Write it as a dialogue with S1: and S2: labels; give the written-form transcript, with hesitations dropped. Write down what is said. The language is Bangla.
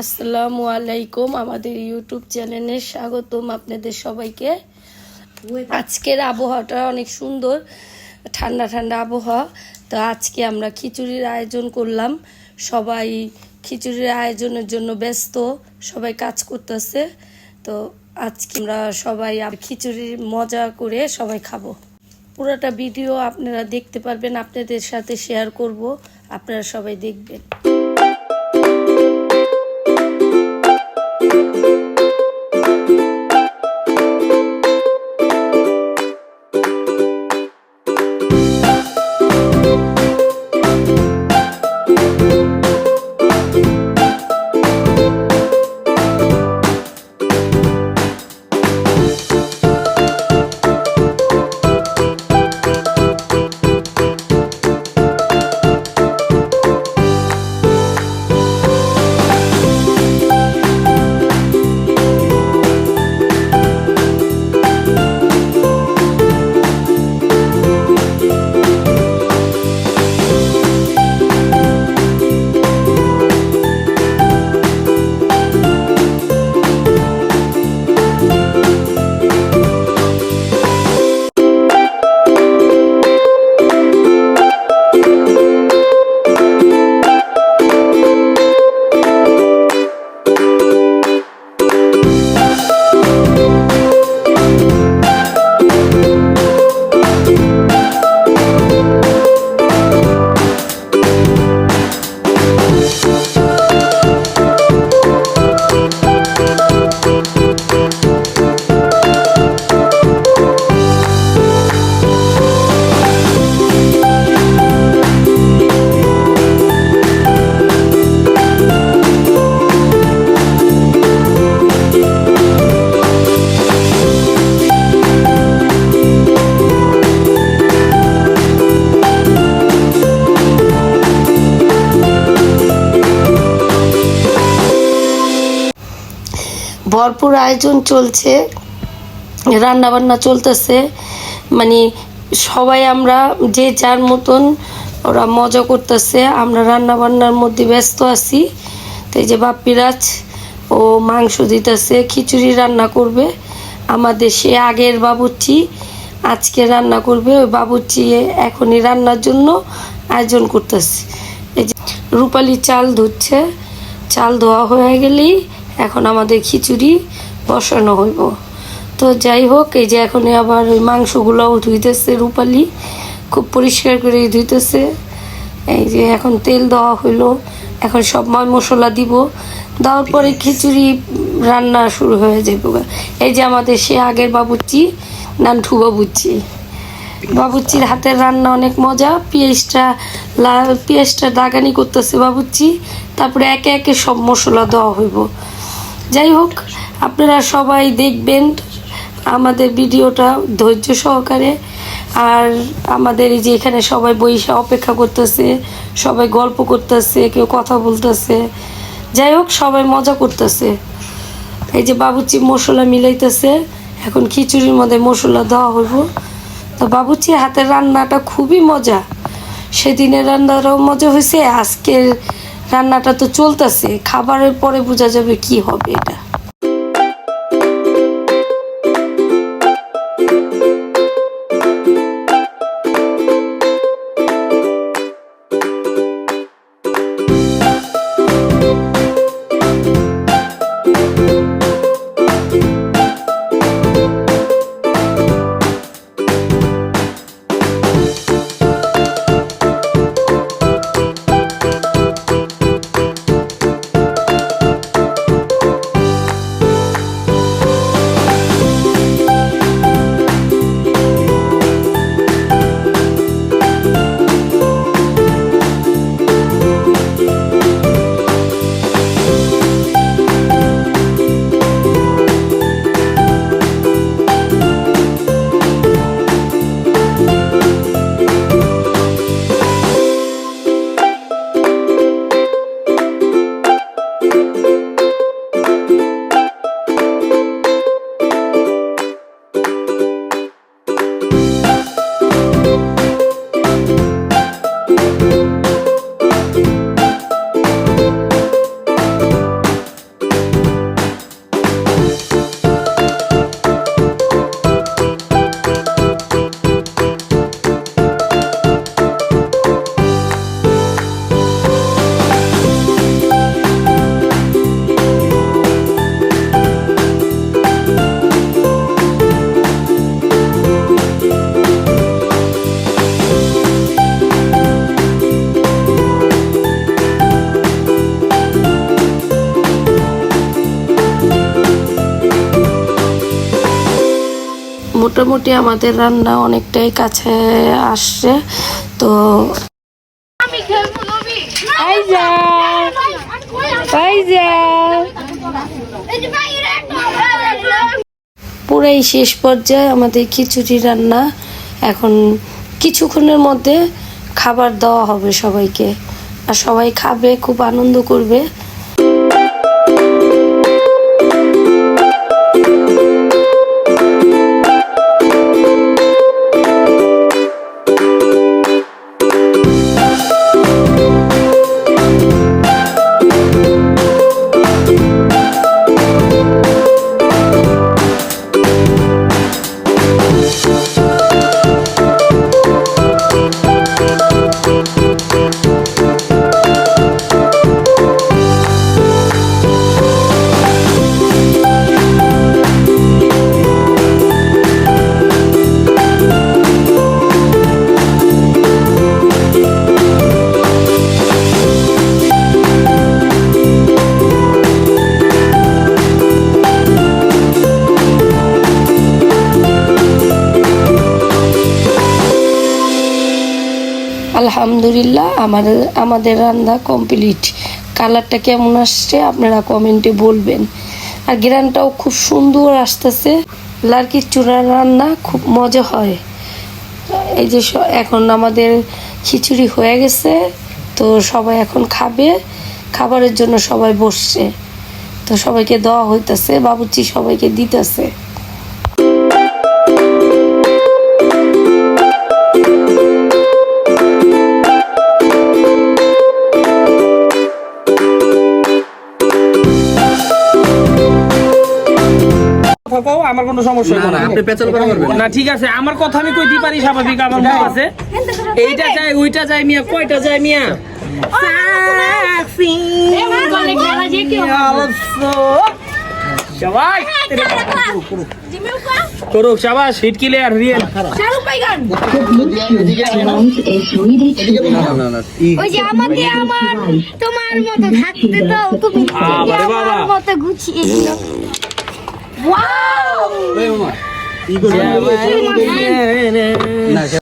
S1: আসসালামু আলাইকুম, আমাদের ইউটিউব চ্যানেলে স্বাগতম আপনাদের সবাইকে। আজকের আবহাওয়াটা অনেক সুন্দর, ঠান্ডা ঠান্ডা আবহাওয়া। তো আজকে আমরা খিচুড়ির আয়োজন করলাম। সবাই খিচুড়ির আয়োজনের জন্য ব্যস্ত, সবাই কাজ করতেছে। তো আজকে আমরা সবাই খিচুড়ির মজা করে সবাই খাবো। পুরোটা ভিডিও আপনারা দেখতে পারবেন, আপনাদের সাথে শেয়ার করব, আপনারা সবাই দেখবেন। ভরপুর আয়োজন চলছে, রান্না বান্না চলতেছে। মানে সবাই আমরা যে যার মতন ওরা মজা করতেছে, আমরা রান্না বান্নার মধ্যে ব্যস্ত আছি। তো এই যে বাপ্পিরাজ ও মাংস দিতেছে, খিচুড়ি রান্না করবে। আমাদের সে আগের বাবুর্চি আজকে রান্না করবে। ওই বাবুর্চি এখনই রান্নার জন্য আয়োজন করতেছে। এই যে রূপালি চাল ধুচ্ছে, চাল ধোয়া হয়ে গেলেই এখন আমাদের খিচুড়ি বসানো হইব। তো যাই হোক, এই যে এখন আবার ওই মাংসগুলোও ধুইতেছে রূপালি, খুব পরিষ্কার করে ধুইতেছে। এই যে এখন তেল দেওয়া হইলো, এখন সব মশলা দিব, দেওয়ার পরে খিচুড়ি রান্না শুরু হয়ে যাবে। এই যে আমাদের সে আগের বাবুর্চি, নান্টু বাবুর্চি, বাবুর্চির হাতের রান্না অনেক মজা। পেঁয়াজটা দাগানি করতেছে বাবুর্চি, তারপরে একে একে সব মশলা দেওয়া হইব। যাই হোক, আপনারা সবাই দেখবেন আমাদের ভিডিওটা ধৈর্য সহকারে। আর আমাদের এই যে এখানে সবাই বইসা অপেক্ষা করতেছে, সবাই গল্প করতেছে, কেউ কথা বলতেছে। যাই হোক, সবাই মজা করতেছে। এই যে বাবুর্চি মশলা মিলাইতেছে, এখন খিচুড়ির মধ্যে মশলা দেওয়া হইব। তো বাবুর্চির হাতের রান্নাটা খুবই মজা। সেদিনের রান্নাটাও মজা হয়েছে, আজকের রান্নাটা তো চলতেছে। খাবারের পরে বোঝা যাবে কি হবে এটা। মোটামুটি আমাদের রান্না অনেকটাই কাছে আসছে। তো পুরাই শেষ পর্যায়ে আমাদের খিচুড়ি রান্না। এখন কিছুক্ষণের মধ্যে খাবার দেওয়া হবে সবাইকে, আর সবাই খাবে, খুব আনন্দ করবে। আলহামদুলিল্লাহ আমাদের রান্না কমপ্লিট। কালারটা কেমন আসছে আপনারা কমেন্টে বলবেন। আর গ্রানটাও খুব সুন্দর আসতেছে। লার্কির চূড়ার রান্না খুব মজা হয়। এই যে এখন আমাদের খিচুড়ি হয়ে গেছে, তো সবাই এখন খাবে। খাবারের জন্য সবাই বসছে, তো সবাইকে দেওয়া হইতেছে, বাবুর্চি সবাইকে দিতেছে।
S2: আমার কোনো সমস্যা হবে না, আপনি পেছাল করে করবেন না। ঠিক আছে, আমার কথা আমি কইতে পারি, স্বাভাবিক, আমার মন আছে। এইটা যায় ওইটা যায় মিয়া, কয়টা যায় মিয়া? করুক, শাবাশ, হিট ক্লিয়ার, রিয়েল।
S3: ওই যে আমাকে আমার তোমার মতো থাকতে দাও, তুমি আমার মতো গুছিয়ে দিও। ওয়াও!